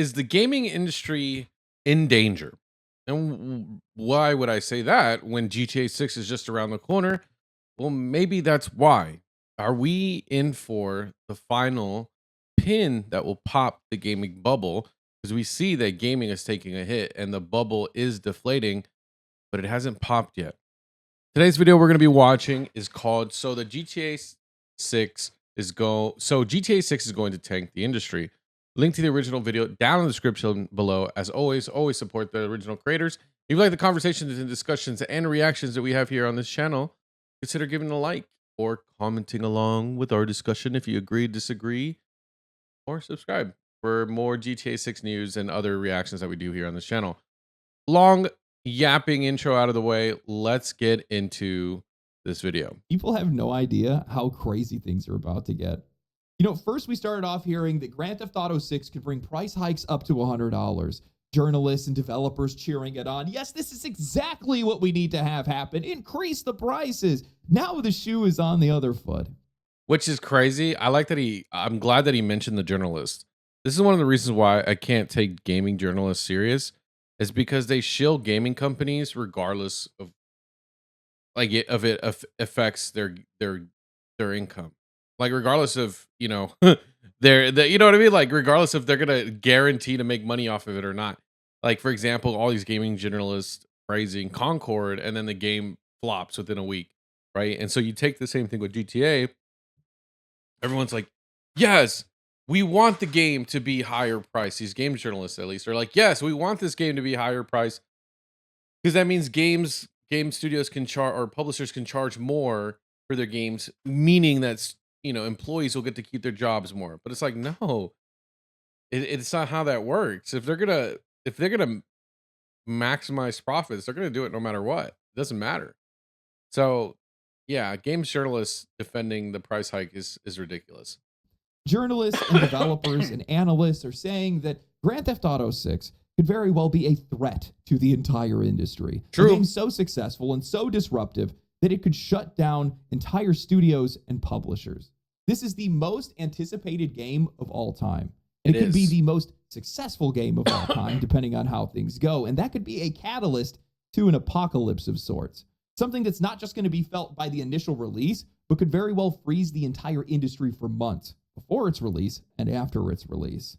Is the gaming industry in danger? And why would I say that when GTA 6 is just around the corner? Well, maybe that's why. Are we in for the final pin that will pop the gaming bubble? Because we see that gaming is taking a hit and the bubble is deflating, but it hasn't popped yet. Today's video we're going to be watching is called the GTA 6 GTA 6 is going to tank the industry. Link to the original video down in the description below. As always support the original creators. If you like the conversations and discussions and reactions that we have here on this channel, consider giving a like or commenting along with our discussion if you agree, disagree, or subscribe for more GTA 6 news and other reactions that we do here on this channel. Long yapping intro out of the way, let's get into this video. People have no idea how crazy things are about to get. You know, first we started off hearing that Grand Theft Auto 6 could bring price hikes up to $100. Journalists and developers cheering it on. Yes, this is exactly what we need to have happen. Increase the prices. Now the shoe is on the other foot. Which is crazy. I'm glad that he mentioned the journalists. This is one of the reasons why I can't take gaming journalists serious, is because they shill gaming companies regardless of affects their income. Like regardless of, you know what I mean? Like regardless if they're gonna guarantee to make money off of it or not. Like for example, all these gaming journalists praising Concord and then the game flops within a week, right? And so you take the same thing with GTA. Everyone's like, yes, we want the game to be higher price. These game journalists, at least, are like, yes, we want this game to be higher price because that means game studios can charge, or publishers can charge more for their games, meaning that employees will get to keep their jobs more. But it's like, no, it's not how that works. If they're gonna maximize profits, they're gonna do it no matter what. It doesn't matter. So yeah, games journalists defending the price hike is ridiculous. Journalists and developers and analysts are saying that Grand Theft Auto 6 could very well be a threat to the entire industry. True. The game's so successful and so disruptive that it could shut down entire studios and publishers. This is the most anticipated game of all time. And it could be the most successful game of all time, depending on how things go. And that could be a catalyst to an apocalypse of sorts. Something that's not just going to be felt by the initial release, but could very well freeze the entire industry for months before its release and after its release.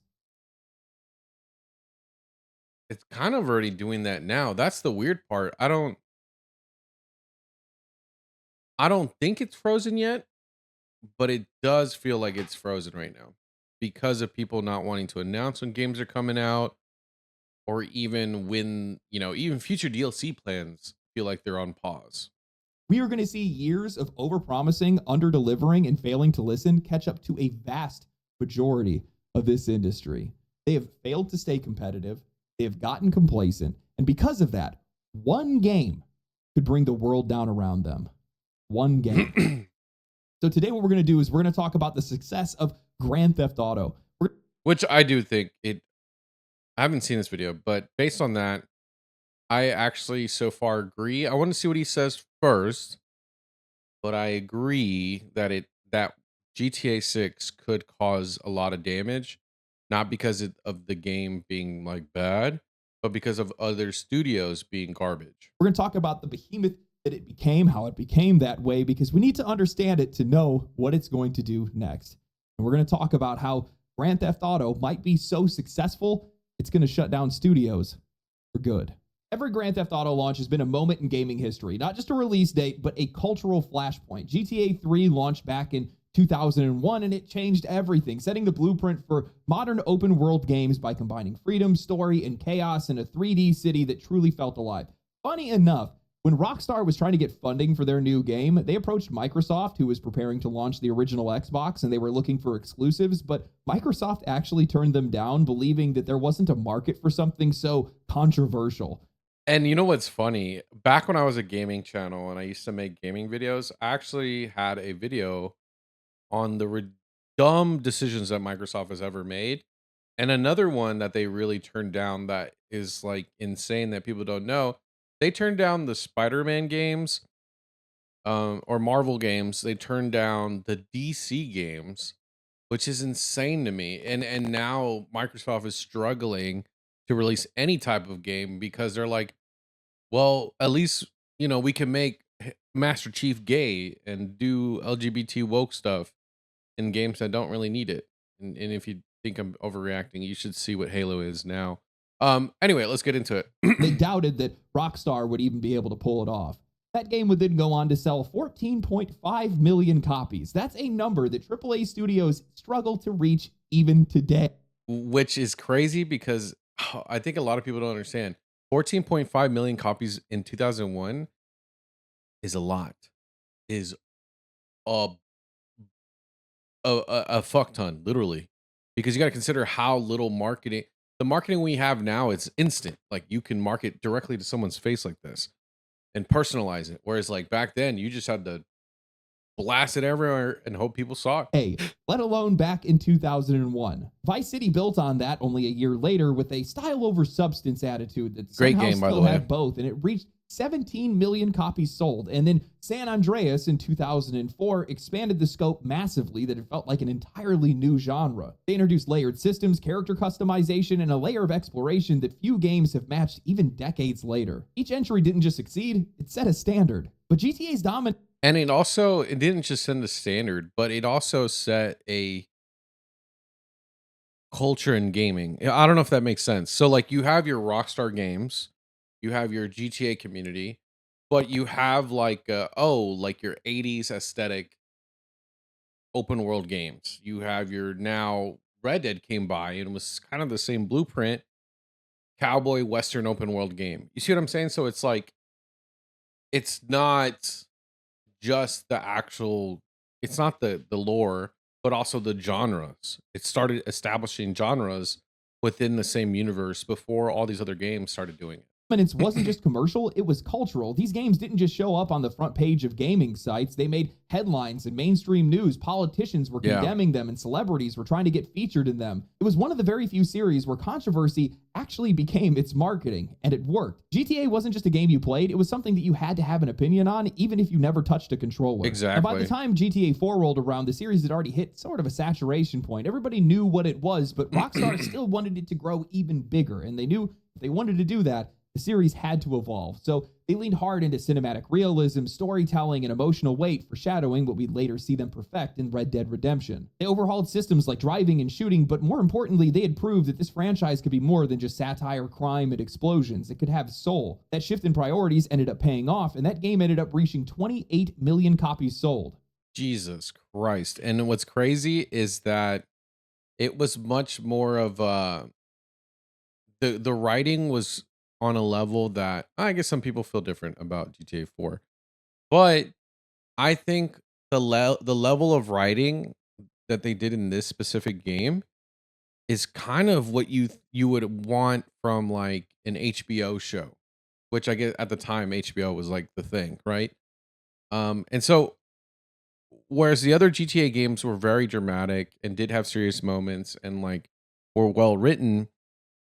It's kind of already doing that now. That's the weird part. I don't think it's frozen yet, but it does feel like it's frozen right now because of people not wanting to announce when games are coming out, or even when, even future DLC plans feel like they're on pause. We are going to see years of overpromising, under-delivering, and failing to listen catch up to a vast majority of this industry. They have failed to stay competitive. They have gotten complacent. And because of that, one game could bring the world down around them. One game. So today what we're going to do is we're going to talk about the success of Grand Theft Auto. Which I do think I haven't seen this video, but based on that, I actually so far agree. I want to see what he says first, but I agree that GTA 6 could cause a lot of damage, not because of the game being like bad, but because of other studios being garbage. We're going to talk about the behemoth that it became, how it became that way, because we need to understand it to know what it's going to do next. And we're going to talk about how Grand Theft Auto might be so successful, it's going to shut down studios for good. Every Grand Theft Auto launch has been a moment in gaming history, not just a release date, but a cultural flashpoint. GTA 3 launched back in 2001, and it changed everything, setting the blueprint for modern open world games by combining freedom, story, and chaos in a 3D city that truly felt alive. Funny enough, when Rockstar was trying to get funding for their new game, they approached Microsoft, who was preparing to launch the original Xbox, and they were looking for exclusives, but Microsoft actually turned them down, believing that there wasn't a market for something so controversial. And you know what's funny? Back when I was a gaming channel and I used to make gaming videos, I actually had a video on the dumb decisions that Microsoft has ever made. And another one that they really turned down that is like insane that people don't know. They turned down the Spider-Man games, or Marvel games. They turned down the DC games, which is insane to me. And now Microsoft is struggling to release any type of game because they're like, well, at least we can make Master Chief gay and do LGBT woke stuff in games that don't really need it. And if you think I'm overreacting, you should see what Halo is now. Anyway, let's get into They it. doubted that Rockstar would even be able to pull it off. That game would then go on to sell 14.5 million copies. That's a number that AAA studios struggle to reach even today. Which is crazy because I think a lot of people don't understand. 14.5 million copies in 2001 is a lot. Is a a fuck ton, literally, because you got to consider how little marketing. The marketing we have now, it's instant. Like you can market directly to someone's face like this and personalize it. Whereas like back then, you just had to blast it everywhere and hope people saw it. Let alone back in 2001. Vice City built on that only a year later with a style over substance attitude that Great somehow game, by the still way. had both, and it reached 17 million copies sold. And then San Andreas in 2004 expanded the scope massively that it felt like an entirely new genre. They introduced layered systems, character customization, and a layer of exploration that few games have matched even decades later. Each entry didn't just succeed, it set a standard. But GTA's dominance. And it didn't just send the standard, but it also set a culture in gaming. I don't know if that makes sense. So like you have your Rockstar Games, you have your GTA community, but you have like like your 80s aesthetic open world games. You have your now Red Dead came by and was kind of the same blueprint, cowboy western open world game. You see what I'm saying? So it's like it's not just the actual it's not the lore, but also the genres. It started establishing genres within the same universe before all these other games started doing it. It wasn't just commercial, it was cultural. These games didn't just show up on the front page of gaming sites. They made headlines in mainstream news. Politicians were condemning them and celebrities were trying to get featured in them. It was one of the very few series where controversy actually became its marketing, and it worked. GTA wasn't just a game you played, it was something that you had to have an opinion on, even if you never touched a controller. Exactly. And by the time GTA 4 rolled around, the series had already hit sort of a saturation point. Everybody knew what it was, but Rockstar still wanted it to grow even bigger, and they knew if they wanted to do that, the series had to evolve. So they leaned hard into cinematic realism, storytelling, and emotional weight, foreshadowing what we'd later see them perfect in Red Dead Redemption. They overhauled systems like driving and shooting, but more importantly, they had proved that this franchise could be more than just satire, crime, and explosions. It could have soul. That shift in priorities ended up paying off, and that game ended up reaching 28 million copies sold. Jesus Christ. And what's crazy is that it was much more of the writing was on a level that I guess some people feel different about GTA 4. But I think the level of writing that they did in this specific game is kind of what you would want from like an HBO show, which I guess at the time HBO was like the thing, right? And so whereas the other GTA games were very dramatic and did have serious moments and like were well written,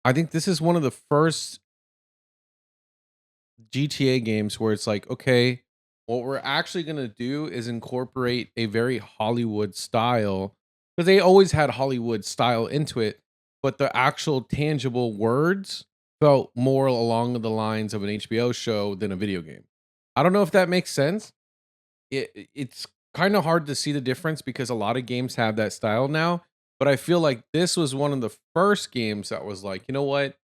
I think this is one of the first GTA games where it's like, okay, what we're actually going to do is incorporate a very Hollywood style, because they always had Hollywood style into it, but the actual tangible words felt more along the lines of an HBO show than a video game. I don't know if that makes sense. It's kind of hard to see the difference because a lot of games have that style now, but I feel like this was one of the first games that was like, you know what?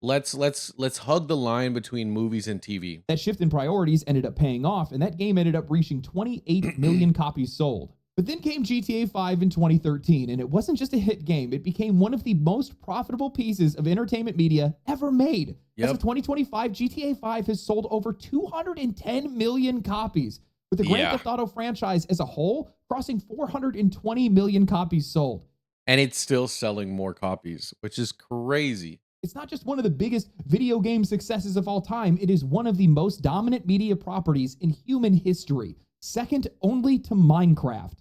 Let's hug the line between movies and TV. That shift in priorities ended up paying off, and that game ended up reaching 28 million copies sold. But then came GTA 5 in 2013, and it wasn't just a hit game, it became one of the most profitable pieces of entertainment media ever made. As of 2025, GTA 5 has sold over 210 million copies, with the Grand Theft Auto franchise as a whole crossing 420 million copies sold. And it's still selling more copies, which is crazy. It's not just one of the biggest video game successes of all time, it is one of the most dominant media properties in human history, second only to Minecraft.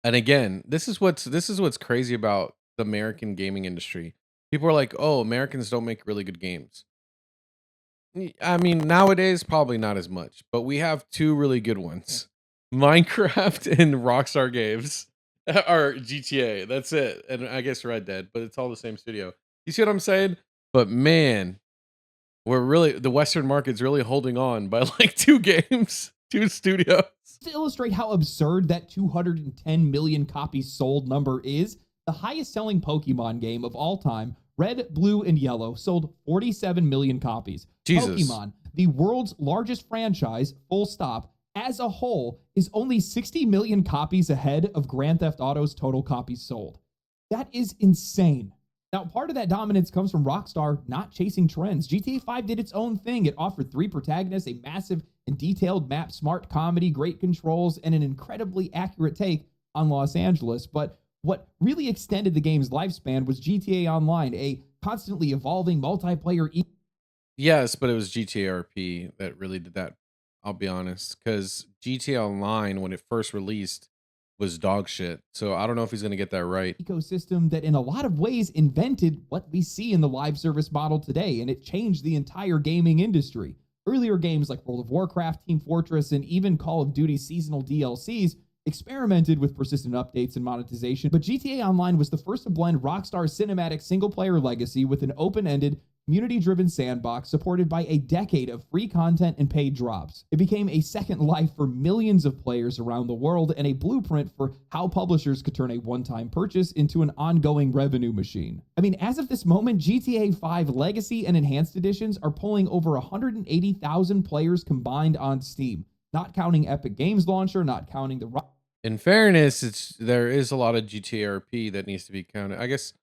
And again, this is what's crazy about the American gaming industry. People are like, "Oh, Americans don't make really good games." I mean, nowadays probably not as much, but we have two really good ones. Minecraft and Rockstar Games. or GTA. That's it. And I guess Red Dead, but it's all the same studio. You see what I'm saying? But man, we're really the Western market's really holding on by like 2 games, 2 studios. To illustrate how absurd that 210 million copies sold number is, the highest selling Pokemon game of all time, Red, Blue, and Yellow, sold 47 million copies. Jesus. Pokemon, the world's largest franchise, full stop, as a whole, is only 60 million copies ahead of Grand Theft Auto's total copies sold. That is insane. Now, part of that dominance comes from Rockstar not chasing trends. GTA 5 did its own thing. It offered 3 protagonists, a massive and detailed map, smart comedy, great controls, and an incredibly accurate take on Los Angeles. But what really extended the game's lifespan was GTA Online, a constantly evolving multiplayer. Yes, but it was GTA RP that really did that. I'll be honest, because GTA Online when it first released was dog shit. So I don't know if he's gonna get that right. Ecosystem that in a lot of ways invented what we see in the live service model today, and it changed the entire gaming industry. Earlier games like World of Warcraft, Team Fortress, and even Call of Duty seasonal DLCs experimented with persistent updates and monetization, but GTA Online was the first to blend Rockstar's cinematic single-player legacy with an open-ended, community-driven sandbox supported by a decade of free content and paid drops. It became a second life for millions of players around the world and a blueprint for how publishers could turn a one-time purchase into an ongoing revenue machine. I mean, as of this moment, GTA 5 Legacy and Enhanced Editions are pulling over 180,000 players combined on Steam, not counting Epic Games Launcher, not counting the... In fairness, there is a lot of GTA RP that needs to be counted. I guess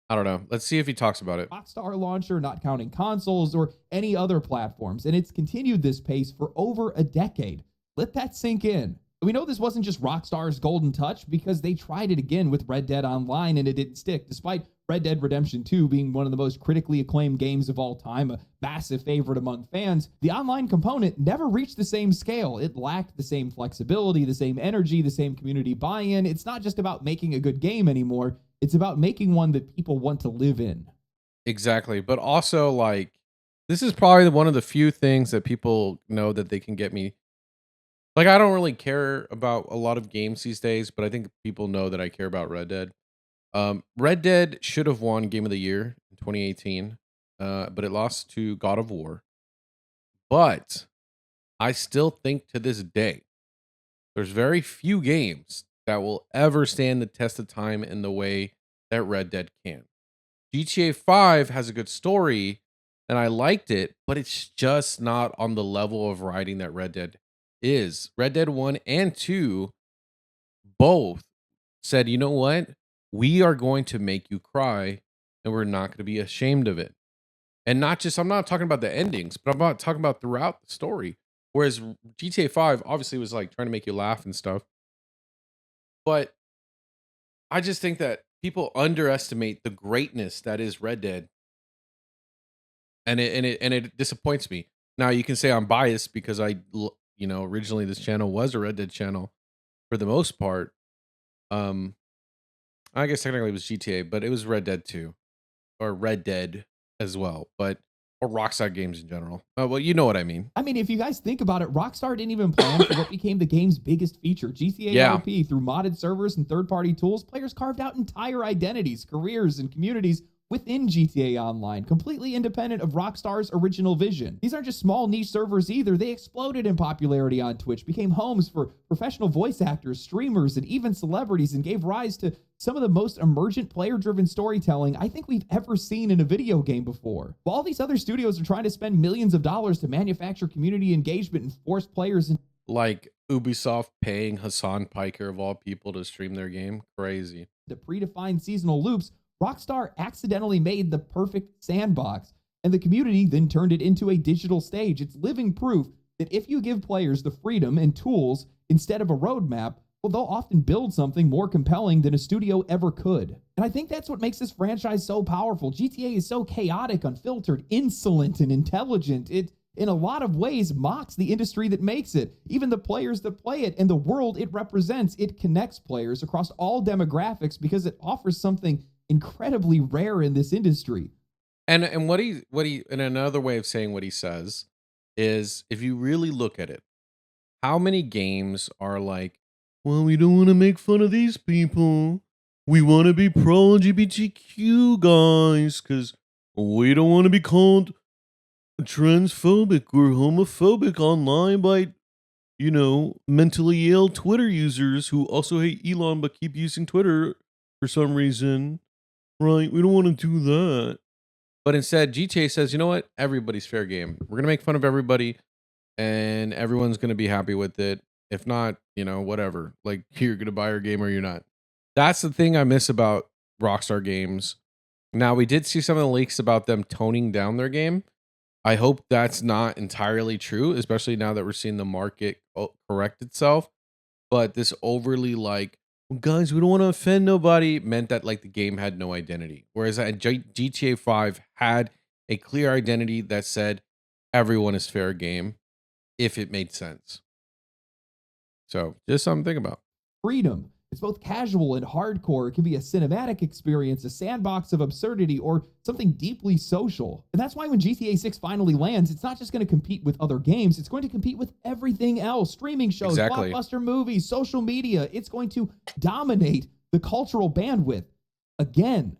I don't know. Let's see if he talks about it. Rockstar Launcher, not counting consoles or any other platforms, and it's continued this pace for over a decade. Let that sink in. We know this wasn't just Rockstar's golden touch because they tried it again with Red Dead Online and it didn't stick, despite Red Dead Redemption 2 being one of the most critically acclaimed games of all time, a massive favorite among fans. The online component never reached the same scale. It lacked the same flexibility, the same energy, the same community buy-in. It's not just about making a good game anymore. It's about making one that people want to live in. Exactly. But also, like, this is probably one of the few things that people know that they can get me. Like, I don't really care about a lot of games these days, but I think people know that I care about Red Dead. Red Dead should have won Game of the Year in 2018, but it lost to God of War. But I still think to this day, there's very few games that will ever stand the test of time in the way that Red Dead can. GTA 5 has a good story and I liked it, but it's just not on the level of writing that Red Dead is. Red Dead 1 and 2 both said, you know what? We are going to make you cry and we're not going to be ashamed of it. And not just, I'm not talking about the endings, but I'm not talking about throughout the story. Whereas GTA 5 obviously was like trying to make you laugh and stuff. But I just think that people underestimate the greatness that is Red Dead, and it disappoints me. Now you can say I'm biased because originally this channel was a Red Dead channel for the most part. Um, I guess technically it was GTA, but it was Red Dead 2 or Red Dead as well, but or Rockstar Games in general. Well, you know what I mean. I mean, if you guys think about it, Rockstar didn't even plan for what became the game's biggest feature, GTA Yeah. RP. Through modded servers and third-party tools, players carved out entire identities, careers, and communities within GTA Online, completely independent of Rockstar's original vision. These aren't just small niche servers either. They exploded in popularity on Twitch, became homes for professional voice actors, streamers, and even celebrities, and gave rise to some of the most emergent player-driven storytelling I think we've ever seen in a video game before. While all these other studios are trying to spend millions of dollars to manufacture community engagement and force players in, like Ubisoft paying Hassan Piker of all people to stream their game, crazy. The predefined seasonal loops, Rockstar accidentally made the perfect sandbox, and the community then turned it into a digital stage. It's living proof that if you give players the freedom and tools instead of a roadmap, well, they'll often build something more compelling than a studio ever could. And I think that's what makes this franchise so powerful. GTA is so chaotic, unfiltered, insolent, and intelligent. It, in a lot of ways, mocks the industry that makes it. Even the players that play it and the world it represents, it connects players across all demographics because it offers something incredibly rare in this industry. And what he and another way of saying what he says is if you really look at it, how many games are like well, we don't want to make fun of these people. We want to be pro LGBTQ guys because we don't want to be called transphobic or homophobic online by, mentally ill Twitter users who also hate Elon but keep using Twitter for some reason. Right? We don't want to do that. But instead, GTA says, you know what? Everybody's fair game. We're going to make fun of everybody and everyone's going to be happy with it. If not, whatever. Like, you're going to buy our game or you're not. That's the thing I miss about Rockstar Games. Now, we did see some of the leaks about them toning down their game. I hope that's not entirely true, especially now that we're seeing the market correct itself. But this overly like, well, guys, we don't want to offend nobody meant that like the game had no identity. Whereas GTA 5 had a clear identity that said everyone is fair game if it made sense. So just something to think about. Freedom. It's both casual and hardcore. It can be a cinematic experience, a sandbox of absurdity, or something deeply social. And that's why when GTA 6 finally lands, it's not just going to compete with other games, it's going to compete with everything else. Streaming shows, blockbuster movies, social media. It's going to dominate the cultural bandwidth again.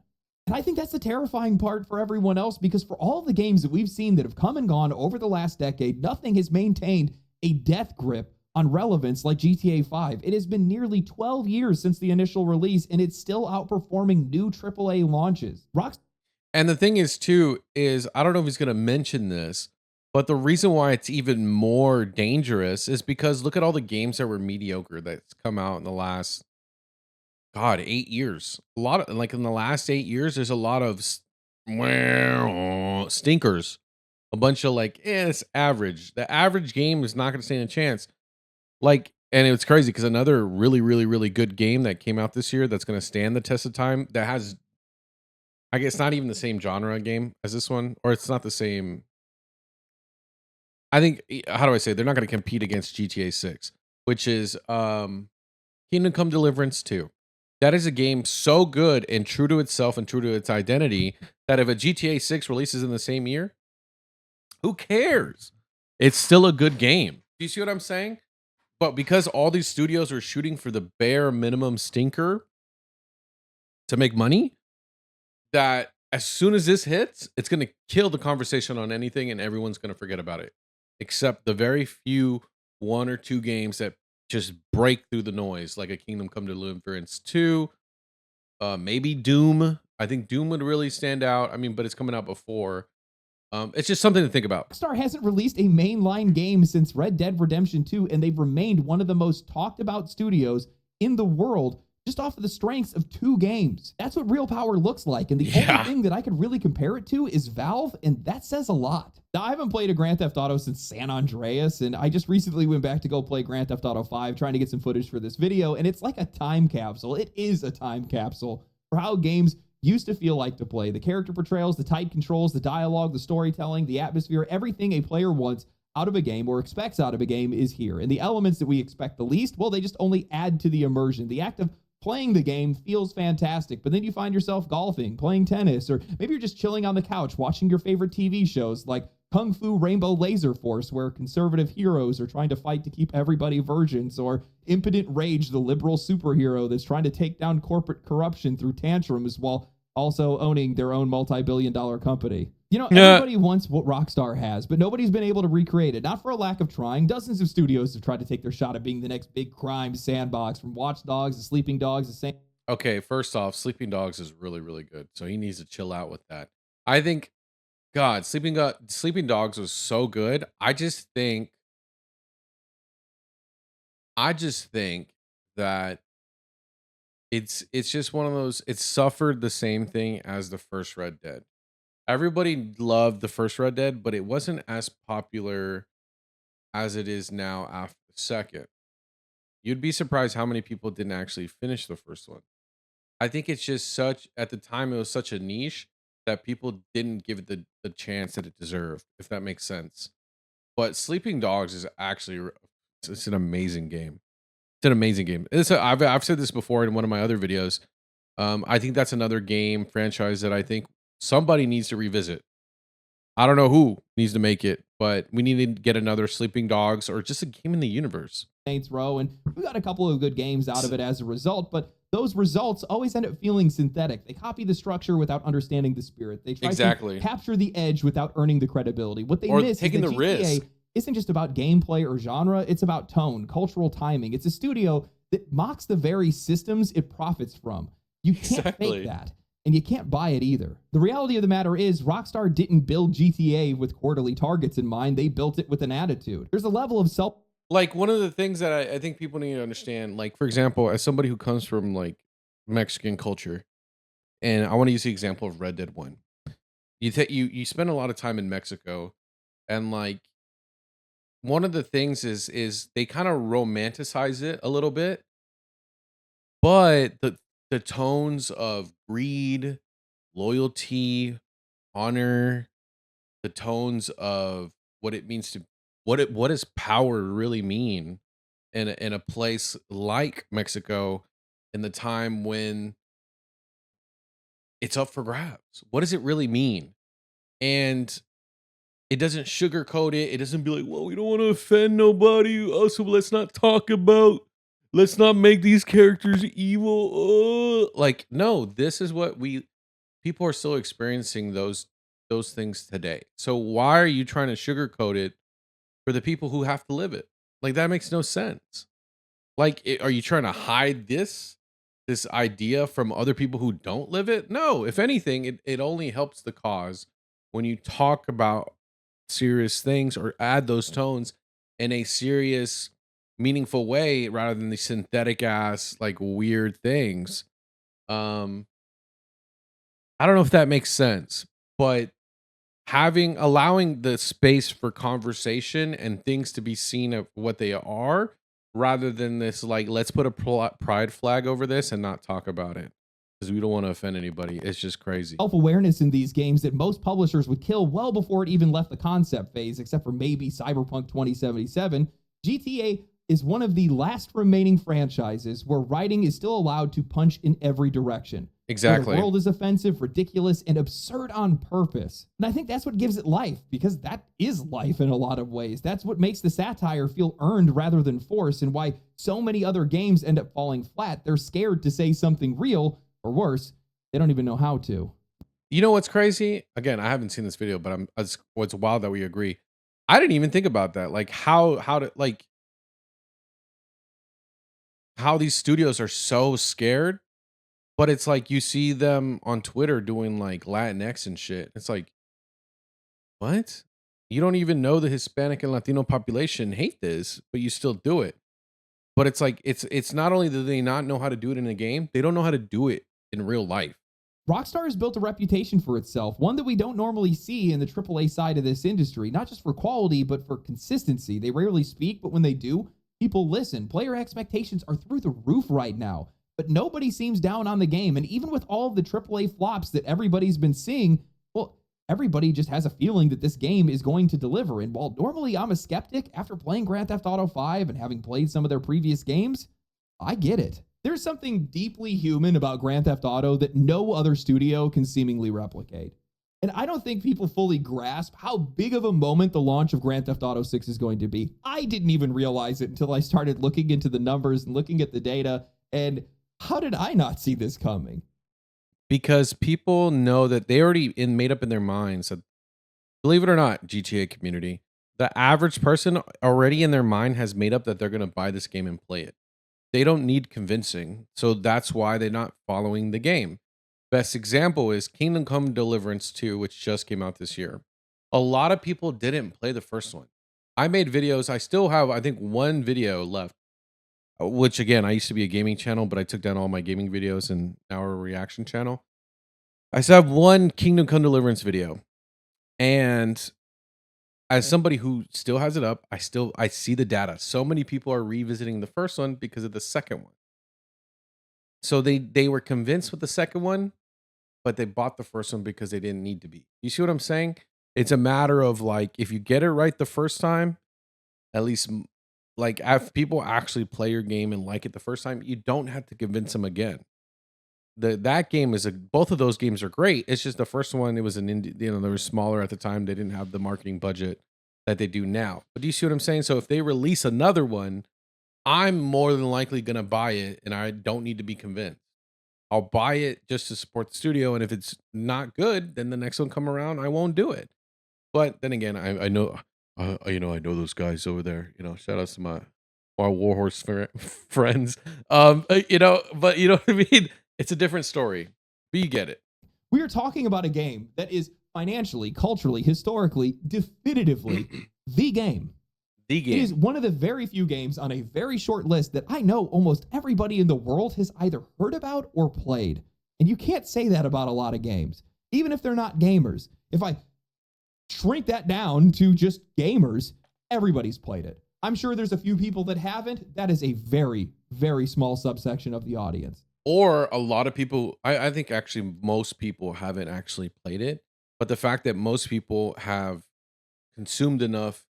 And I think that's the terrifying part for everyone else, because for all the games that we've seen that have come and gone over the last decade, nothing has maintained a death grip on relevance like GTA 5. It has been nearly 12 years since the initial release, and it's still outperforming new AAA launches. And the thing is, too, is I don't know if he's going to mention this, but the reason why it's even more dangerous is because look at all the games that were mediocre that's come out in the last, 8 years. A lot of, like in the last 8 years, there's a lot of stinkers. A bunch of like, it's average. The average game is not going to stand a chance. Like, and it's crazy because another really, really, really good game that came out this year that's going to stand the test of time that has, I guess, not even the same genre game as this one, or it's not the same. I think, how do I say? They're not going to compete against GTA 6, which is Kingdom Come Deliverance 2. That is a game so good and true to itself and true to its identity that if a GTA 6 releases in the same year, who cares? It's still a good game. Do you see what I'm saying? But because all these studios are shooting for the bare minimum stinker to make money, that as soon as this hits, it's going to kill the conversation on anything and everyone's going to forget about it. Except the very few 1 or 2 games that just break through the noise, like a Kingdom Come Deliverance 2, maybe Doom. I think Doom would really stand out. I mean, but it's coming out before. It's just something to think about. Rockstar hasn't released a mainline game since Red Dead Redemption 2, and they've remained one of the most talked about studios in the world just off of the strengths of 2 games. That's what real power looks like, and the only thing that I could really compare it to is Valve, and that says a lot. Now, I haven't played a Grand Theft Auto since San Andreas, and I just recently went back to go play Grand Theft Auto 5, trying to get some footage for this video, and it's like a time capsule. It is a time capsule for how games used to feel like to play. The character portrayals, the tight controls, the dialogue, the storytelling, the atmosphere, everything a player wants out of a game or expects out of a game is here. And the elements that we expect the least, well, they just only add to the immersion. The act of playing the game feels fantastic, but then you find yourself golfing, playing tennis, or maybe you're just chilling on the couch watching your favorite TV shows like Kung Fu Rainbow Laser Force, where conservative heroes are trying to fight to keep everybody virgins, or Impotent Rage, the liberal superhero that's trying to take down corporate corruption through tantrums while also owning their own multi-billion-dollar company. You know, everybody wants what Rockstar has, but nobody's been able to recreate it. Not for a lack of trying. Dozens of studios have tried to take their shot at being the next big crime sandbox, from Watch Dogs to Sleeping Dogs to same. Okay, first off, Sleeping Dogs is really, really good. So he needs to chill out with that. I think, God, Sleeping Dogs was so good. I just think that it's just one of those, it suffered the same thing as the first Red Dead. Everybody loved the first Red Dead, but it wasn't as popular as it is now after the second. You'd be surprised how many people didn't actually finish the first one. I think it's just such, at the time, it was such a niche that people didn't give it the chance that it deserved, if that makes sense. But Sleeping Dogs is actually, it's an amazing game. It's an amazing game. I've said this before in one of my other videos. I think that's another game franchise that I think somebody needs to revisit. I don't know who needs to make it, but we need to get another Sleeping Dogs or just a game in the universe. Saints Row, and we got a couple of good games out of it as a result, but those results always end up feeling synthetic. They copy the structure without understanding the spirit. They try to Exactly. capture the edge without earning the credibility. What they Or miss is taking that the GTA risk. isn't just about gameplay or genre, it's about tone, cultural timing. It's a studio that mocks the very systems it profits from. You can't Exactly. fake that, and you can't buy it either. The reality of the matter is, Rockstar didn't build GTA with quarterly targets in mind, they built it with an attitude. There's a level of self. Like, one of the things that I think people need to understand, like, for example, as somebody who comes from, like, Mexican culture, and I wanna use the example of Red Dead 1. You spend a lot of time in Mexico, and, like, one of the things is they kinda romanticize it a little bit, but the tones of greed, loyalty, honor, the tones of what it means to what does power really mean in a place like Mexico in the time when it's up for grabs. What does it really mean? And it doesn't sugarcoat it. It doesn't be like, well, we don't want to offend nobody. Also, let's not make these characters evil. Like, no, this is what people are still experiencing those things today. So why are you trying to sugarcoat it for the people who have to live it? Like, that makes no sense. Like, are you trying to hide this idea from other people who don't live it? No, if anything, it only helps the cause when you talk about serious things or add those tones in a serious, meaningful way rather than the synthetic ass, like, weird things. Um, I don't know if that makes sense, but allowing the space for conversation and things to be seen of what they are rather than this, like, let's put a pride flag over this and not talk about it because we don't want to offend anybody. It's just crazy. Self-awareness in these games that most publishers would kill well before it even left the concept phase, except for maybe Cyberpunk 2077. GTA is one of the last remaining franchises where writing is still allowed to punch in every direction. Exactly. The world is offensive, ridiculous, and absurd on purpose. And I think that's what gives it life, because that is life in a lot of ways. That's what makes the satire feel earned rather than forced, and why so many other games end up falling flat. They're scared to say something real, or worse, they don't even know how to. You know what's crazy? Again, I haven't seen this video, but what's wild that we agree. I didn't even think about that. Like, how these studios are so scared. But it's like you see them on Twitter doing like Latinx and shit. It's like, what? You don't even know the Hispanic and Latino population hate this, but you still do it. But it's like it's not only do they not know how to do it in a game, they don't know how to do it in real life. Rockstar has built a reputation for itself, one that we don't normally see in the AAA side of this industry, not just for quality, but for consistency. They rarely speak, but when they do, people listen. Player expectations are through the roof right now, but nobody seems down on the game. And even with all of the AAA flops that everybody's been seeing, well, everybody just has a feeling that this game is going to deliver. And while normally I'm a skeptic, after playing Grand Theft Auto 5 and having played some of their previous games, I get it. There's something deeply human about Grand Theft Auto that no other studio can seemingly replicate. And I don't think people fully grasp how big of a moment the launch of Grand Theft Auto 6 is going to be. I didn't even realize it until I started looking into the numbers and looking at the data. And how did I not see this coming? Because people know that they already made up in their minds that, believe it or not, GTA community, the average person already in their mind has made up that they're going to buy this game and play it. They don't need convincing. So that's why they're not following the game. Best example is Kingdom Come Deliverance 2, which just came out this year. A lot of people didn't play the first one. I made videos. I still have, I think, one video left, which again, I used to be a gaming channel, but I took down all my gaming videos and now we're a reaction channel. I still have one Kingdom Come Deliverance video. And as somebody who still has it up, I see the data. So many people are revisiting the first one because of the second one. So they were convinced with the second one, but they bought the first one because they didn't need to be. You see what I'm saying? It's a matter of like, if you get it right the first time, at least like if people actually play your game and like it the first time, you don't have to convince them again. That game is both of those games are great. It's just the first one, it was an indie, they were smaller at the time. They didn't have the marketing budget that they do now. But do you see what I'm saying? So if they release another one, I'm more than likely gonna buy it, and I don't need to be convinced. I'll buy it just to support the studio, and if it's not good, then the next one come around, I won't do it. But then again, I know, I know those guys over there. Shout outs to my Warhorse friends. But you know what I mean. It's a different story. But you get it. We are talking about a game that is financially, culturally, historically, definitively the game. The It is game. one of the very few games on a very short list that I know almost everybody in the world has either heard about or played. And you can't say that about a lot of games, even if they're not gamers. If I shrink that down to just gamers, everybody's played it. I'm sure there's a few people that haven't. That is a very, very small subsection of the audience. Or a lot of people. I think actually most people haven't actually played it. But the fact that most people have consumed enough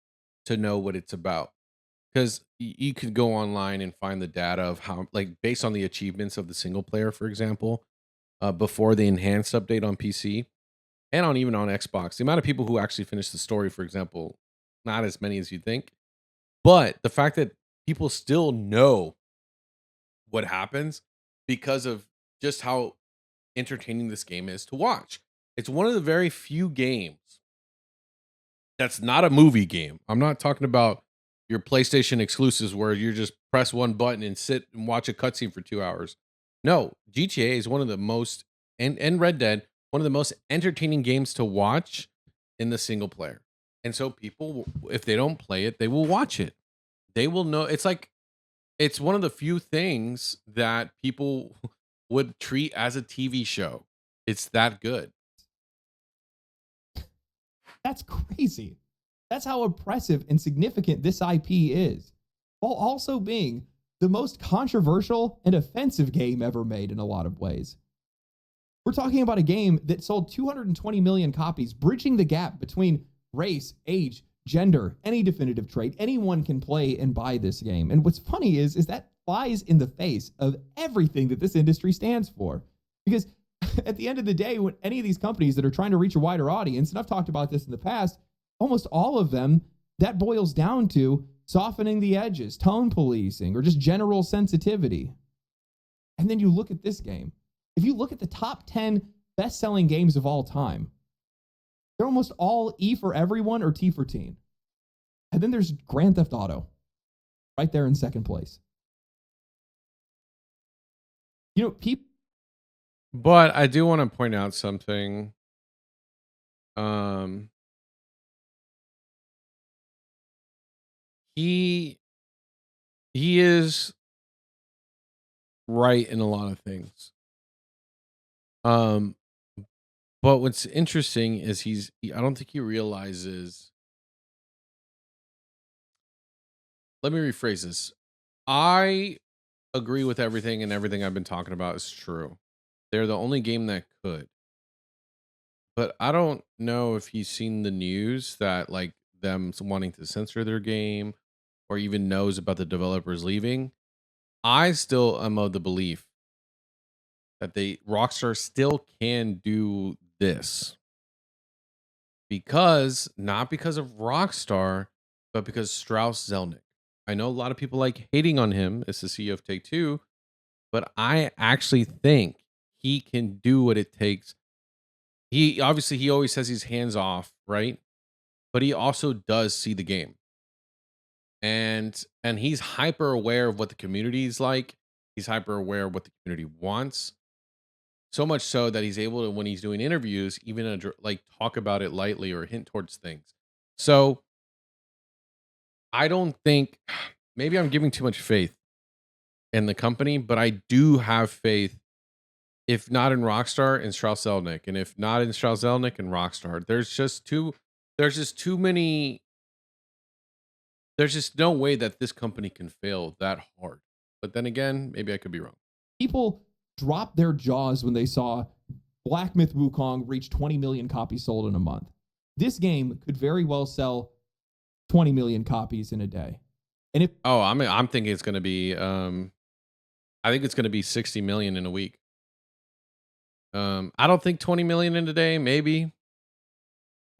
to know what it's about. Because you could go online and find the data of how, like, based on the achievements of the single player, for example, before the enhanced update on PC and on even on Xbox, the amount of people who actually finished the story, for example, not as many as you think. But the fact that people still know what happens because of just how entertaining this game is to watch. It's one of the very few games that's not a movie game. I'm not talking about your PlayStation exclusives where you just press one button and sit and watch a cutscene for 2 hours. No, GTA is one of the most, and Red Dead, one of the most entertaining games to watch in the single player. And so people, if they don't play it, they will watch it. They will know. It's one of the few things that people would treat as a TV show. It's that good. That's crazy. That's how impressive and significant this IP is, while also being the most controversial and offensive game ever made in a lot of ways. We're talking about a game that sold 220 million copies, bridging the gap between race, age, gender, any definitive trait. Anyone can play and buy this game. And what's funny is that flies in the face of everything that this industry stands for. Because at the end of the day, when any of these companies that are trying to reach a wider audience, and I've talked about this in the past, almost all of them, that boils down to softening the edges, tone policing, or just general sensitivity. And then you look at this game. If you look at the top 10 best-selling games of all time, they're almost all E for everyone or T for teen. And then there's Grand Theft Auto right there in second place. You know, people. But I do want to point out something. Um, he is right in a lot of things. But what's interesting is I don't think he realizes. Let me rephrase this. I agree with everything, and everything I've been talking about is true. They're the only game that could. But I don't know if he's seen the news that, like, them wanting to censor their game or even knows about the developers leaving. I still am of the belief that Rockstar still can do this because not because of Rockstar, but because Strauss Zelnick. I know a lot of people like hating on him as the CEO of Take Two, but I actually think he can do what it takes. He always says he's hands off, right? But he also does see the game. And he's hyper aware of what the community is like. He's hyper aware of what the community wants. So much so that he's able to, when he's doing interviews, even like talk about it lightly or hint towards things. So I don't think, maybe I'm giving too much faith in the company, but I do have faith, if not in Rockstar, in Strauss Zelnick, and if not in Strauss Zelnick, in Rockstar. There's just too many. There's just no way that this company can fail that hard. But then again, maybe I could be wrong. People dropped their jaws when they saw Black Myth Wukong reach 20 million copies sold in a month. This game could very well sell 20 million copies in a day. And if I'm thinking it's going to be I think it's going to be 60 million in a week. I don't think 20 million in a day, maybe.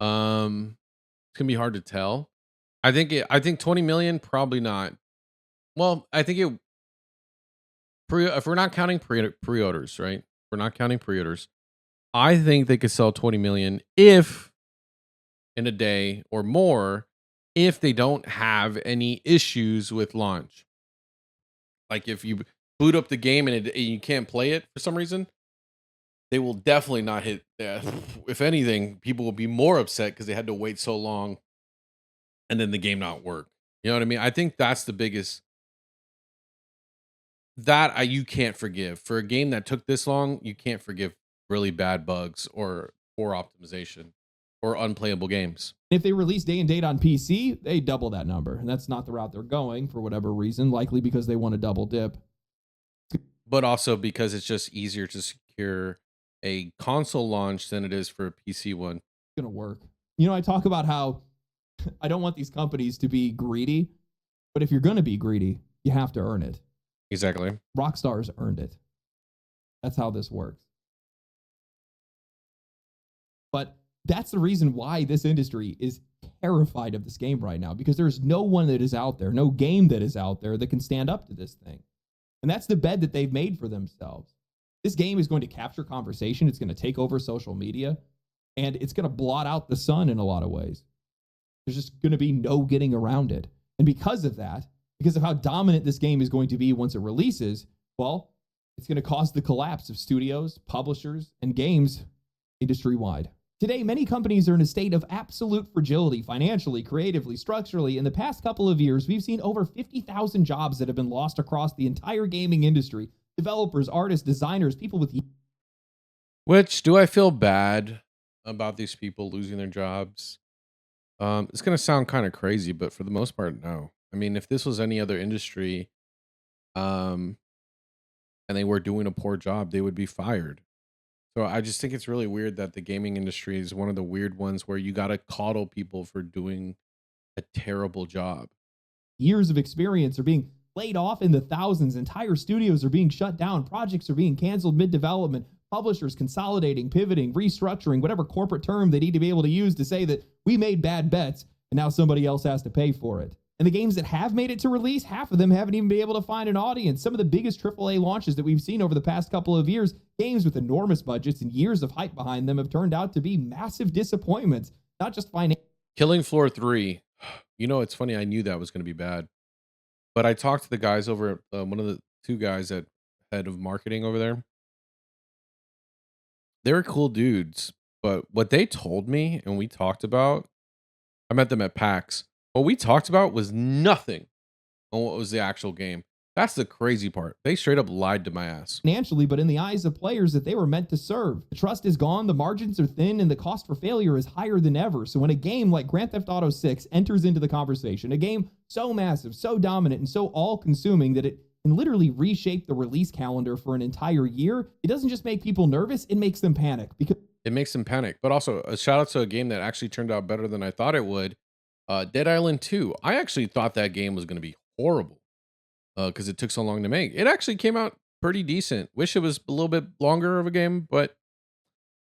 It's going to be hard to tell. I think 20 million, probably not. Well, I think if we're not counting pre-orders, right? If we're not counting pre-orders. I think they could sell 20 million if in a day or more if they don't have any issues with launch. Like if you boot up the game and you can't play it for some reason, they will definitely not hit. If anything, people will be more upset because they had to wait so long and then the game not work. You know what I mean? I think that's the biggest you can't forgive for a game that took this long. You can't forgive really bad bugs or poor optimization or unplayable games. If they release day and date on PC, they double that number. And that's not the route they're going for whatever reason, likely because they want to double dip. But also because it's just easier to secure a console launch than it is for a PC one. It's going to work. You know, I talk about how I don't want these companies to be greedy, but if you're going to be greedy, you have to earn it. Exactly. Rockstar's earned it. That's how this works. But that's the reason why this industry is terrified of this game right now, because there's no one that is out there, no game that is out there that can stand up to this thing. And that's the bed that they've made for themselves. This game is going to capture conversation. It's going to take over social media, and it's going to blot out the sun in a lot of ways. There's just going to be no getting around it. And because of that, because of how dominant this game is going to be once it releases, well, it's going to cause the collapse of studios, publishers, and games industry-wide. Today, many companies are in a state of absolute fragility financially, creatively, structurally. In the past couple of years, we've seen over 50,000 jobs that have been lost across the entire gaming industry. Developers, artists, designers, people with... Which, do I feel bad about these people losing their jobs? It's going to sound kind of crazy, but for the most part, no. I mean, if this was any other industry, and they were doing a poor job, they would be fired. So I just think it's really weird that the gaming industry is one of the weird ones where you got to coddle people for doing a terrible job. Years of experience are being laid off in the thousands. Entire studios are being shut down. Projects are being canceled mid-development. Publishers consolidating, pivoting, restructuring, whatever corporate term they need to be able to use to say that we made bad bets and now somebody else has to pay for it. And the games that have made it to release, half of them haven't even been able to find an audience. Some of the biggest AAA launches that we've seen over the past couple of years, games with enormous budgets and years of hype behind them, have turned out to be massive disappointments. Not just financial. Killing Floor 3. You know, it's funny. I knew that was going to be bad. But I talked to the guys over at one of the two guys at head of marketing over there. They were cool dudes. But what they told me and we talked about, I met them at PAX. What we talked about was nothing on what was the actual game. That's the crazy part. They straight up lied to my ass. Financially, but in the eyes of players that they were meant to serve. The trust is gone, the margins are thin, and the cost for failure is higher than ever. So when a game like Grand Theft Auto 6 enters into the conversation, a game so massive, so dominant, and so all-consuming that it can literally reshape the release calendar for an entire year, it doesn't just make people nervous, it makes them panic. Because it makes them panic. But also, a shout out to a game that actually turned out better than I thought it would. Dead Island 2. I actually thought that game was going to be horrible because it took so long to make. It actually came out pretty decent. Wish it was a little bit longer of a game, but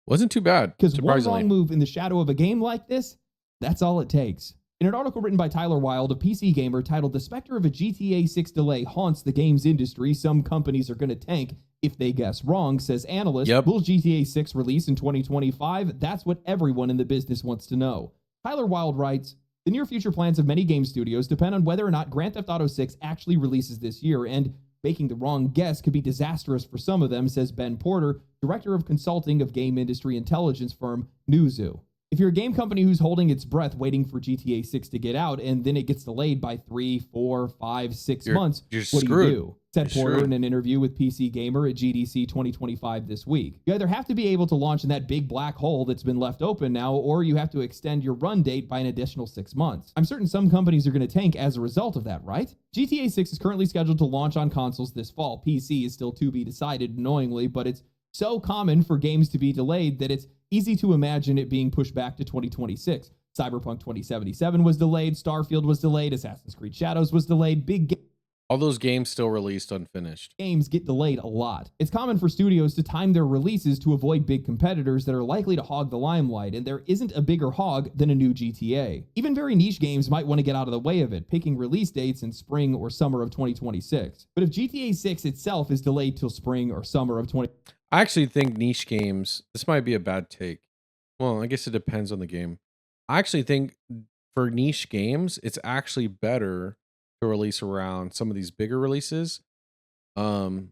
wasn't too bad. Because one wrong move in the shadow of a game like this, that's all it takes. In an article written by Tyler Wilde, a PC gamer, titled "The Spectre of a GTA 6 Delay Haunts the Games Industry. Some Companies Are Gonna Tank If They Guess Wrong," says analyst, Will GTA 6 release in 2025? That's what everyone in the business wants to know. Tyler Wilde writes, "The near future plans of many game studios depend on whether or not Grand Theft Auto 6 actually releases this year, and making the wrong guess could be disastrous for some of them," says Ben Porter, director of consulting of game industry intelligence firm Newzoo. If you're a game company who's holding its breath waiting for GTA 6 to get out and then it gets delayed by 3, 4, 5, 6 months, what do you do? Said Porter in an interview with PC Gamer at GDC 2025 this week. You either have to be able to launch in that big black hole that's been left open now, or you have to extend your run date by an additional 6 months. I'm certain some companies are going to tank as a result of that, right? GTA 6 is currently scheduled to launch on consoles this fall. PC is still to be decided, annoyingly, but it's so common for games to be delayed that it's easy to imagine it being pushed back to 2026. Cyberpunk 2077 was delayed, Starfield was delayed, Assassin's Creed Shadows was delayed, big game. All those games still released unfinished. Games get delayed a lot. It's common for studios to time their releases to avoid big competitors that are likely to hog the limelight, and there isn't a bigger hog than a new GTA. Even very niche games might want to get out of the way of it, picking release dates in spring or summer of 2026. But if GTA 6 itself is delayed till spring or summer of 20, I actually think niche games, this might be a bad take. Well, I guess it depends on the game. I actually think for niche games, it's actually better to release around some of these bigger releases. Um,